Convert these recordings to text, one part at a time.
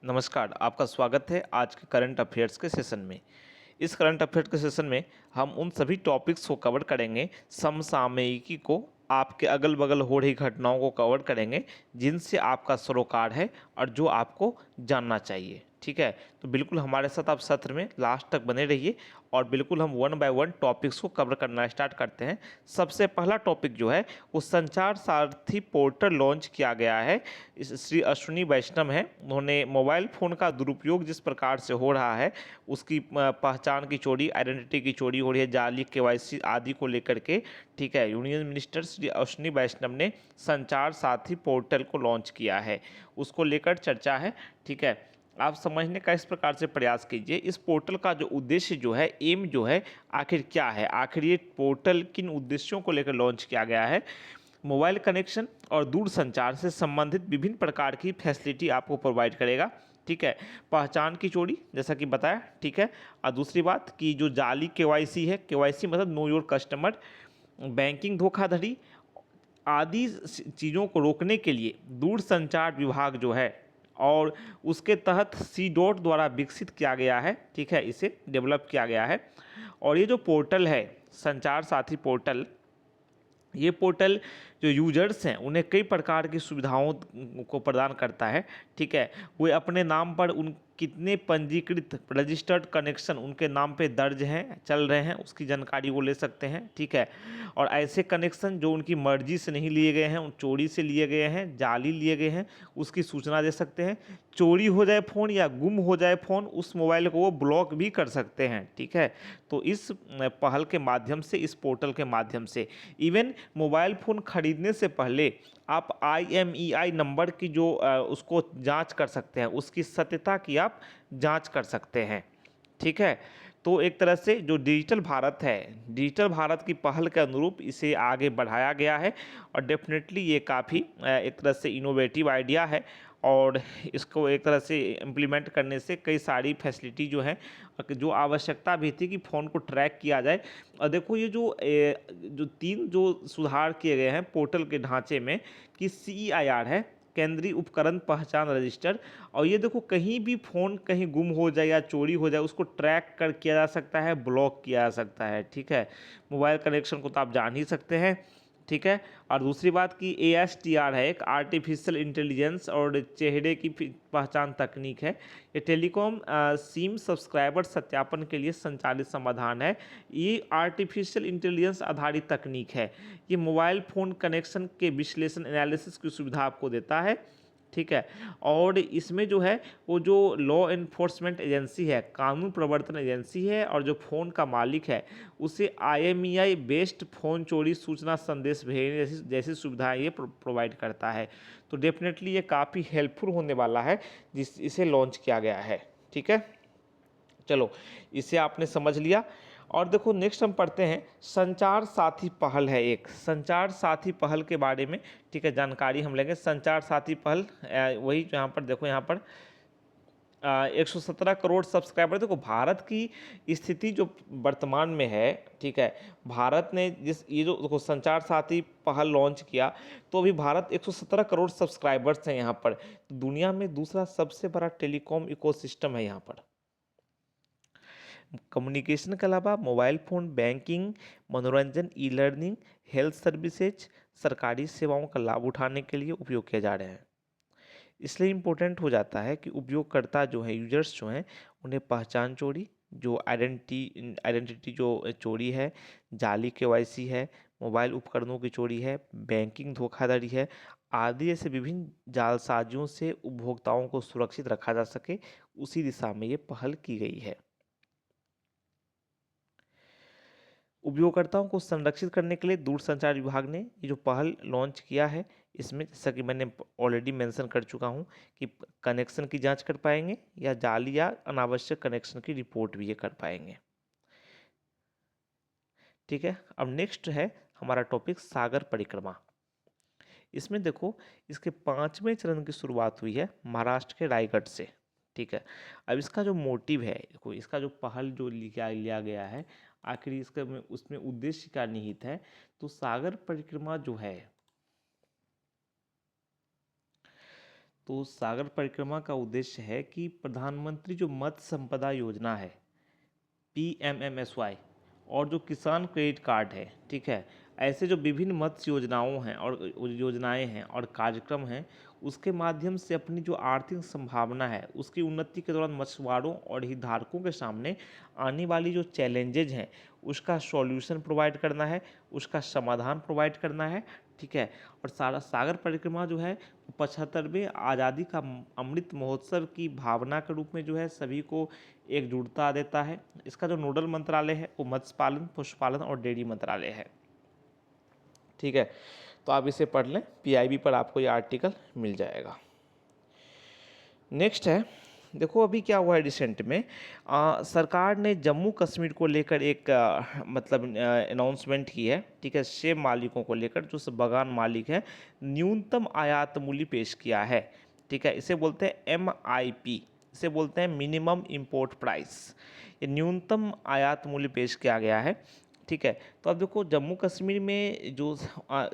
नमस्कार, आपका स्वागत है आज के करंट अफेयर्स के सेशन में। इस करंट अफेयर्स के सेशन में हम उन सभी टॉपिक्स को कवर करेंगे, समसामयिकी को, आपके अगल बगल हो रही घटनाओं को कवर करेंगे, जिनसे आपका सरोकार है और जो आपको जानना चाहिए। ठीक है, तो बिल्कुल हमारे साथ आप सत्र में लास्ट तक बने रहिए और बिल्कुल हम वन बाय वन टॉपिक्स को कवर करना स्टार्ट करते हैं। सबसे पहला टॉपिक जो है वो संचार सारथी पोर्टल लॉन्च किया गया है। इस श्री अश्विनी वैष्णव हैं, उन्होंने मोबाइल फ़ोन का दुरुपयोग जिस प्रकार से हो रहा है, उसकी पहचान की चोरी, आइडेंटिटी की चोरी हो रही है, जाली केवाईसी आदि को लेकर के, ठीक है, यूनियन मिनिस्टर श्री अश्विनी वैष्णव ने संचार साथी पोर्टल को लॉन्च किया है, उसको लेकर चर्चा है। ठीक है, आप समझने का इस प्रकार से प्रयास कीजिए, इस पोर्टल का जो उद्देश्य जो है, एम जो है, आखिर क्या है, आखिर ये पोर्टल किन उद्देश्यों को लेकर लॉन्च किया गया है। मोबाइल कनेक्शन और दूर संचार से संबंधित विभिन्न प्रकार की फैसिलिटी आपको प्रोवाइड करेगा। ठीक है, पहचान की चोरी जैसा कि बताया, ठीक है, और दूसरी बात कि जो जाली केवाईसी है, केवाईसी मतलब नो योर कस्टमर, बैंकिंग धोखाधड़ी आदि चीज़ों को रोकने के लिए दूर संचार विभाग जो है और उसके तहत सी डॉट द्वारा विकसित किया गया है। ठीक है, इसे डेवलप किया गया है। और ये जो पोर्टल है, संचार साथी पोर्टल, ये पोर्टल जो यूजर्स हैं उन्हें कई प्रकार की सुविधाओं को प्रदान करता है। ठीक है, वे अपने नाम पर उन कितने पंजीकृत रजिस्टर्ड कनेक्शन उनके नाम पे दर्ज हैं, चल रहे हैं, उसकी जानकारी वो ले सकते हैं। ठीक है, और ऐसे कनेक्शन जो उनकी मर्जी से नहीं लिए गए हैं, उन चोरी से लिए गए हैं, जाली लिए गए हैं, उसकी सूचना दे सकते हैं। चोरी हो जाए फ़ोन या गुम हो जाए फ़ोन, उस मोबाइल को वो ब्लॉक भी कर सकते हैं। ठीक है, तो इस पहल के माध्यम से, इस पोर्टल के माध्यम से इवन मोबाइल फ़ोन खरीदने से पहले आप IMEI नंबर की जो उसको जांच कर सकते हैं, उसकी सत्यता की आप जांच कर सकते हैं। ठीक है, तो एक तरह से जो डिजिटल भारत है, डिजिटल भारत की पहल के अनुरूप इसे आगे बढ़ाया गया है और डेफिनेटली ये काफ़ी एक तरह से इनोवेटिव आइडिया है और इसको एक तरह से इम्प्लीमेंट करने से कई सारी फैसिलिटी जो है, जो आवश्यकता भी थी कि फ़ोन को ट्रैक किया जाए। और देखो ये जो तीन जो सुधार किए गए हैं पोर्टल के ढांचे में, कि CEIR है, केंद्रीय उपकरण पहचान रजिस्टर, और ये देखो कहीं भी फ़ोन कहीं गुम हो जाए या चोरी हो जाए, उसको ट्रैक कर किया जा सकता है, ब्लॉक किया जा सकता है। ठीक है, मोबाइल कनेक्शन को तो आप जान ही सकते हैं। ठीक है, और दूसरी बात कि ASTR है, एक आर्टिफिशियल इंटेलिजेंस और चेहरे की पहचान तकनीक है। ये टेलीकॉम सिम सब्सक्राइबर सत्यापन के लिए संचालित समाधान है। ये आर्टिफिशियल इंटेलिजेंस आधारित तकनीक है। ये मोबाइल फ़ोन कनेक्शन के विश्लेषण एनालिसिस की सुविधा आपको देता है। ठीक है, और इसमें जो है वो जो लॉ एनफोर्समेंट एजेंसी है, कानून प्रवर्तन एजेंसी है, और जो फ़ोन का मालिक है उसे IMEI बेस्ड फ़ोन चोरी सूचना संदेश भेजने जैसी जैसी सुविधाएं ये प्रोवाइड करता है। तो डेफिनेटली ये काफ़ी हेल्पफुल होने वाला है जिस इसे लॉन्च किया गया है। ठीक है, चलो इसे आपने समझ लिया। और देखो नेक्स्ट हम पढ़ते हैं, संचार साथी पहल है एक, संचार साथी पहल के बारे में, ठीक है, जानकारी हम लेंगे। संचार साथी पहल वही जो यहाँ पर देखो, यहाँ पर 117 करोड़ सब्सक्राइबर। देखो भारत की स्थिति जो वर्तमान में है, ठीक है, भारत ने जिस ये जो देखो संचार साथी पहल लॉन्च किया, तो अभी भारत 117 करोड़ सब्सक्राइबर्स हैं यहाँ पर, दुनिया में दूसरा सबसे बड़ा टेलीकॉम इकोसिस्टम है यहाँ पर। कम्युनिकेशन के अलावा मोबाइल फ़ोन, बैंकिंग, मनोरंजन, ई लर्निंग, हेल्थ सर्विसेज, सरकारी सेवाओं का लाभ उठाने के लिए उपयोग किए जा रहे हैं। इसलिए इम्पोर्टेंट हो जाता है कि उपयोगकर्ता जो हैं, यूजर्स जो हैं, उन्हें पहचान चोरी, जो आइडेंटिटी जो चोरी है, जाली केवाईसी है, मोबाइल उपकरणों की चोरी है, बैंकिंग धोखाधड़ी है, आदि ऐसे विभिन्न जालसाजियों से उपभोक्ताओं को सुरक्षित रखा जा सके, उसी दिशा में ये पहल की गई है। उपयोगकर्ताओं को संरक्षित करने के लिए दूरसंचार विभाग ने ये जो पहल लॉन्च किया है, इसमें जैसा कि मैंने ऑलरेडी मेंशन कर चुका हूँ कि कनेक्शन की जांच कर पाएंगे या जाली या अनावश्यक कनेक्शन की रिपोर्ट भी ये कर पाएंगे। ठीक है, अब नेक्स्ट है हमारा टॉपिक सागर परिक्रमा। इसमें देखो इसके 5वें चरण की शुरुआत हुई है महाराष्ट्र के रायगढ़ से। ठीक है, अब इसका जो मोटिव है, देखो इसका जो पहल जो लिया गया है, आखिर इसका उसमें उद्देश्य क्या निहित है, तो सागर परिक्रमा जो है, तो सागर परिक्रमा का उद्देश्य है कि प्रधानमंत्री जो मत्स्य संपदा योजना है, PMMSY, और जो किसान क्रेडिट कार्ड है, ठीक है, ऐसे जो विभिन्न मत्स्य योजनाओं हैं और योजनाएं हैं और कार्यक्रम हैं, उसके माध्यम से अपनी जो आर्थिक संभावना है उसकी उन्नति के दौरान मछुआरों और हितधारकों के सामने आने वाली जो चैलेंजेज हैं उसका सॉल्यूशन प्रोवाइड करना है, उसका समाधान प्रोवाइड करना है, ठीक है। और सारा सागर परिक्रमा जो है 75वें आज़ादी का अमृत महोत्सव की भावना के रूप में जो है सभी को एकजुटता देता है। इसका जो नोडल मंत्रालय है वो मत्स्य पालन, पशुपालन और डेयरी मंत्रालय है, ठीक है। तो आप इसे पढ़ लें, PIB पर आपको ये आर्टिकल मिल जाएगा। नेक्स्ट है, देखो अभी क्या हुआ है रिसेंट में, सरकार ने जम्मू कश्मीर को लेकर एक मतलब अनाउंसमेंट की है, ठीक है। सेब मालिकों को लेकर, जो सब बागान मालिक हैं, न्यूनतम आयात मूल्य पेश किया है, ठीक है। इसे बोलते हैं MIP, इसे बोलते हैं मिनिमम इम्पोर्ट प्राइस। ये न्यूनतम आयात मूल्य पेश किया गया है, ठीक है। तो अब देखो जम्मू कश्मीर में जो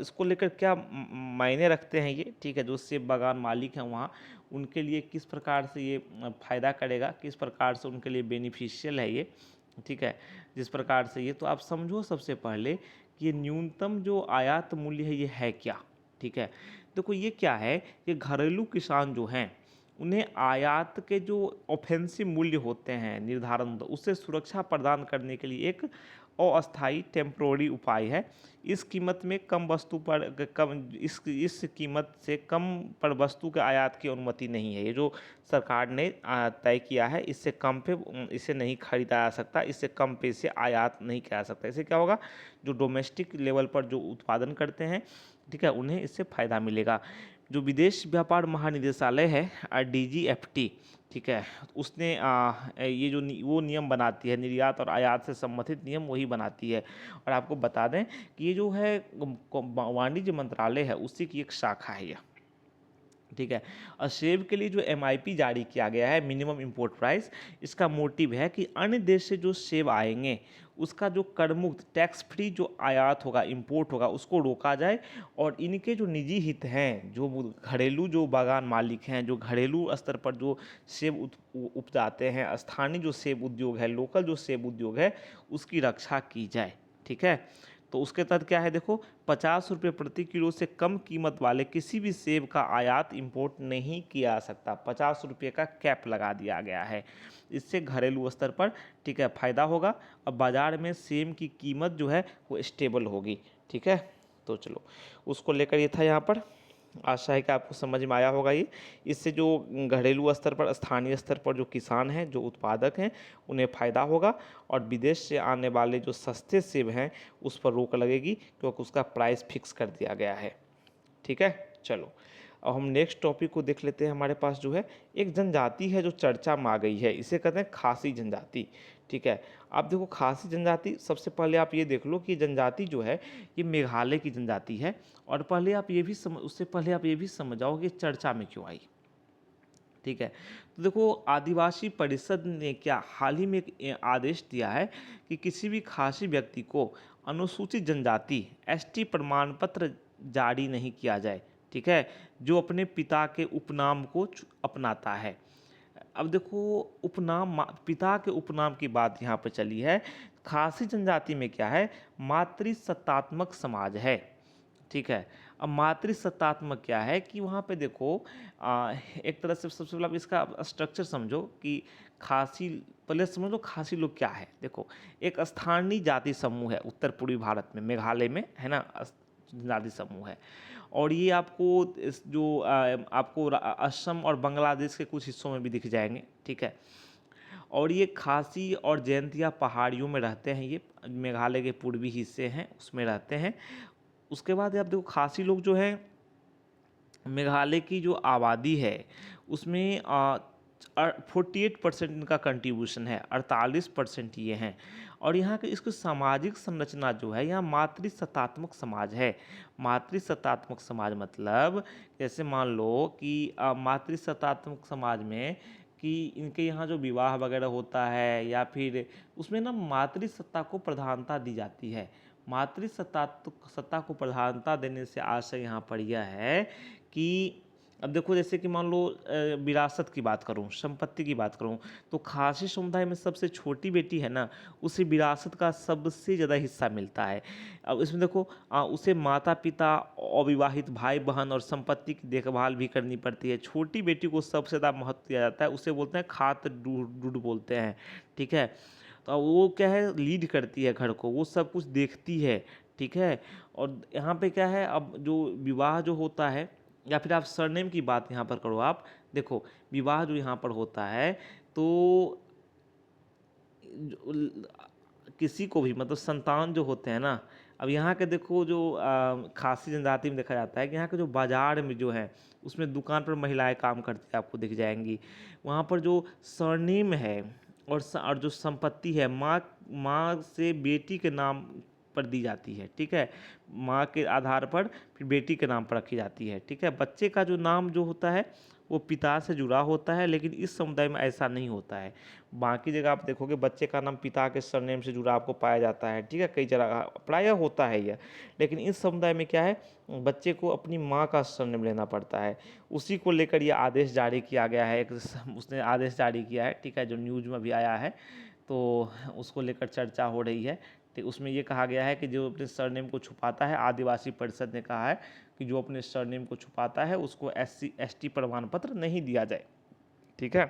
इसको लेकर क्या मायने रखते हैं ये, ठीक है, जो सेब बागान मालिक हैं वहाँ, उनके लिए किस प्रकार से ये फ़ायदा करेगा, किस प्रकार से उनके लिए बेनिफिशियल है ये, ठीक है, जिस प्रकार से ये, तो आप समझो सबसे पहले कि ये न्यूनतम जो आयात मूल्य है ये है क्या, ठीक है। देखो ये क्या है, ये घरेलू किसान जो हैं उन्हें आयात के जो ऑफेंसिव मूल्य होते हैं निर्धारण, उससे सुरक्षा प्रदान करने के लिए एक अस्थायी टेम्प्रोरी उपाय है। इस कीमत में कम वस्तु पर कम इस कीमत से कम पर वस्तु के आयात की अनुमति नहीं है। ये जो सरकार ने तय किया है, इससे कम पे इसे नहीं खरीदा जा सकता, इससे कम पे से आयात नहीं किया जा सकता। इससे क्या होगा, जो डोमेस्टिक लेवल पर जो उत्पादन करते हैं, ठीक है, उन्हें इससे फ़ायदा मिलेगा। जो विदेश व्यापार महानिदेशालय है, DGFT, ठीक है, उसने ये जो वो नियम बनाती है, निर्यात और आयात से संबंधित नियम वही बनाती है। और आपको बता दें कि ये जो है वाणिज्य मंत्रालय है उसी की एक शाखा है ये, ठीक है। और सेब के लिए जो MIP जारी किया गया है, मिनिमम इम्पोर्ट प्राइस, इसका मोटिव है कि अन्य देश से जो सेब आएंगे उसका जो कर मुक्त टैक्स फ्री जो आयात होगा, इंपोर्ट होगा, उसको रोका जाए। और इनके जो निजी हित हैं, जो घरेलू जो बागान मालिक हैं, जो घरेलू स्तर पर जो सेब उपजाते हैं, स्थानीय जो सेब उद्योग है, लोकल जो सेब उद्योग है, उसकी रक्षा की जाए, ठीक है। तो उसके तहत क्या है, देखो 50 रुपये प्रति किलो से कम कीमत वाले किसी भी सेब का आयात इंपोर्ट नहीं किया जा सकता। 50 रुपये का कैप लगा दिया गया है। इससे घरेलू स्तर पर, ठीक है, फायदा होगा और बाज़ार में सेब की कीमत जो है वो स्टेबल होगी, ठीक है। तो चलो, उसको लेकर ये था यहाँ पर। आशा है कि आपको समझ में आया होगा ये। इससे जो घरेलू स्तर पर, स्थानीय स्तर पर जो किसान हैं, जो उत्पादक हैं, उन्हें फ़ायदा होगा। और विदेश से आने वाले जो सस्ते सेब हैं उस पर रोक लगेगी, क्योंकि उसका प्राइस फिक्स कर दिया गया है, ठीक है। चलो, अब हम नेक्स्ट टॉपिक को देख लेते हैं। हमारे पास जो है एक जनजाति है जो चर्चा में आ गई है, इसे कहते हैं खासी जनजाति, ठीक है। आप देखो खासी जनजाति, सबसे पहले आप ये देख लो कि जनजाति जो है ये मेघालय की जनजाति है। और पहले आप ये भी उससे पहले आप ये भी समझ जाओ कि चर्चा में क्यों आई, ठीक है। तो देखो आदिवासी परिषद ने क्या हाल ही में एक आदेश दिया है कि किसी भी खासी व्यक्ति को अनुसूचित जनजाति ST प्रमाण पत्र जारी नहीं किया जाए, ठीक है, जो अपने पिता के उपनाम को अपनाता है। अब देखो उपनाम, पिता के उपनाम की बात यहाँ पे चली है। खासी जनजाति में क्या है, मातृसत्तात्मक समाज है, ठीक है। अब मातृसत्तात्मक क्या है कि वहाँ पे देखो एक तरह से सबसे पहले आप इसका स्ट्रक्चर समझो कि खासी, पहले समझ लो खासी लोग क्या है। देखो एक स्थानीय जाति समूह है उत्तर पूर्वी भारत में, मेघालय में है ना, जाति समूह है। और ये आपको जो आपको असम और बांग्लादेश के कुछ हिस्सों में भी दिख जाएंगे, ठीक है। और ये खासी और जयंतिया पहाड़ियों में रहते हैं, ये मेघालय के पूर्वी हिस्से हैं उसमें रहते हैं। उसके बाद आप देखो खासी लोग जो हैं, मेघालय की जो आबादी है उसमें 48% इनका कंट्रीब्यूशन है, 48% ये हैं। और यहाँ के इसकी सामाजिक संरचना जो है, यहाँ मातृसत्तात्मक समाज है। मातृसत्तात्मक समाज मतलब जैसे मान लो कि मातृसत्तात्मक समाज में कि इनके यहाँ जो विवाह वगैरह होता है या फिर उसमें ना मातृसत्ता को प्रधानता दी जाती है। मातृसत्ता को प्रधानता देने से आशय यहाँ पर यह है कि अब देखो जैसे कि मान लो विरासत की बात करूं, संपत्ति की बात करूं, तो खासी समुदाय में सबसे छोटी बेटी है ना, उसे विरासत का सबसे ज़्यादा हिस्सा मिलता है। अब इसमें देखो उसे माता पिता, अविवाहित भाई बहन और संपत्ति की देखभाल भी करनी पड़ती है। छोटी बेटी को सबसे ज़्यादा महत्व दिया जाता है, उसे बोलते हैं खात डूड बोलते हैं, ठीक है। तो अब वो क्या है, लीड करती है घर को, वो सब कुछ देखती है, ठीक है। और यहाँ पे क्या है, अब जो विवाह जो होता है, या फिर आप सरनेम की बात यहाँ पर करो, आप देखो विवाह जो यहाँ पर होता है, तो किसी को भी मतलब संतान जो होते हैं ना, अब यहाँ के देखो जो खासी जनजाति में देखा जाता है कि यहाँ के जो बाजार में जो है, उसमें दुकान पर महिलाएं काम करती है, आपको दिख जाएंगी। वहाँ पर जो सरनेम है और जो संपत्ति है, माँ माँ से बेटी के नाम पर दी जाती है, ठीक है। माँ के आधार पर फिर बेटी के नाम पर रखी जाती है, ठीक है। बच्चे का जो नाम जो होता है वो पिता से जुड़ा होता है, लेकिन इस समुदाय में ऐसा नहीं होता है। बाकी जगह आप देखोगे बच्चे का नाम पिता के सरनेम से जुड़ा आपको पाया जाता है, ठीक है, कई जगह प्रायः होता है यह। लेकिन इस समुदाय में क्या है, बच्चे को अपनी माँ का सरनेम लेना पड़ता है। उसी को लेकर ये आदेश जारी किया गया है, एक उसने आदेश जारी किया है, ठीक है, जो न्यूज़ में भी आया है, तो उसको लेकर चर्चा हो रही है। तो उसमें ये कहा गया है कि जो अपने सरनेम को छुपाता है, आदिवासी परिषद ने कहा है कि जो अपने सरनेम को छुपाता है उसको SC ST प्रमाण पत्र नहीं दिया जाए, ठीक है।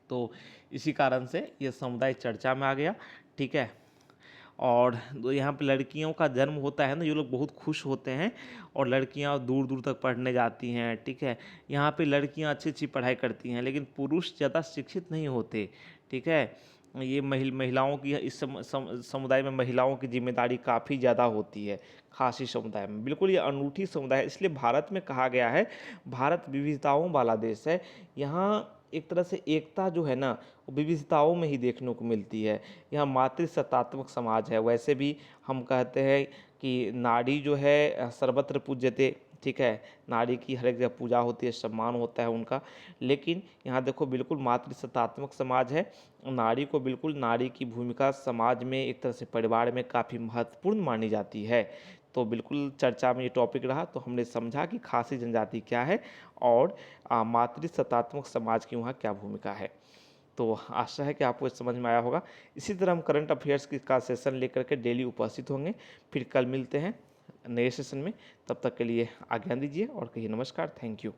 तो इसी कारण से ये समुदाय चर्चा में आ गया, ठीक है। और यहाँ पे लड़कियों का जन्म होता है ना, ये लोग बहुत खुश होते हैं, और लड़कियाँ दूर दूर तक पढ़ने जाती हैं, ठीक है। यहाँ पे लड़कियाँ अच्छी अच्छी पढ़ाई करती हैं, लेकिन पुरुष ज़्यादा शिक्षित नहीं होते, ठीक है। ये महिलाओं की इस समुदाय में महिलाओं की जिम्मेदारी काफ़ी ज़्यादा होती है खासी समुदाय में। बिल्कुल ये अनूठी समुदाय है, इसलिए भारत में कहा गया है भारत विविधताओं वाला देश है। यहाँ एक तरह से एकता जो है ना, वो विविधताओं में ही देखने को मिलती है। यहाँ मातृसत्तात्मक समाज है। वैसे भी हम कहते हैं कि नारी जो है सर्वत्र पूज्यते, ठीक है, नारी की हर एक जगह पूजा होती है, सम्मान होता है उनका। लेकिन यहाँ देखो बिल्कुल मातृसत्तात्मक समाज है। नारी को बिल्कुल, नारी की भूमिका समाज में एक तरह से परिवार में काफ़ी महत्वपूर्ण मानी जाती है। तो बिल्कुल चर्चा में ये टॉपिक रहा, तो हमने समझा कि खासी जनजाति क्या है और मातृसत्तात्मक समाज की वहाँ क्या भूमिका है। तो आशा है कि आपको समझ में आया होगा। इसी तरह हम करंट अफेयर्स का सेशन लेकर के डेली उपस्थित होंगे। फिर कल मिलते हैं नए सेशन में। तब तक के लिए आज्ञा दीजिए और कहिए नमस्कार। Thank you.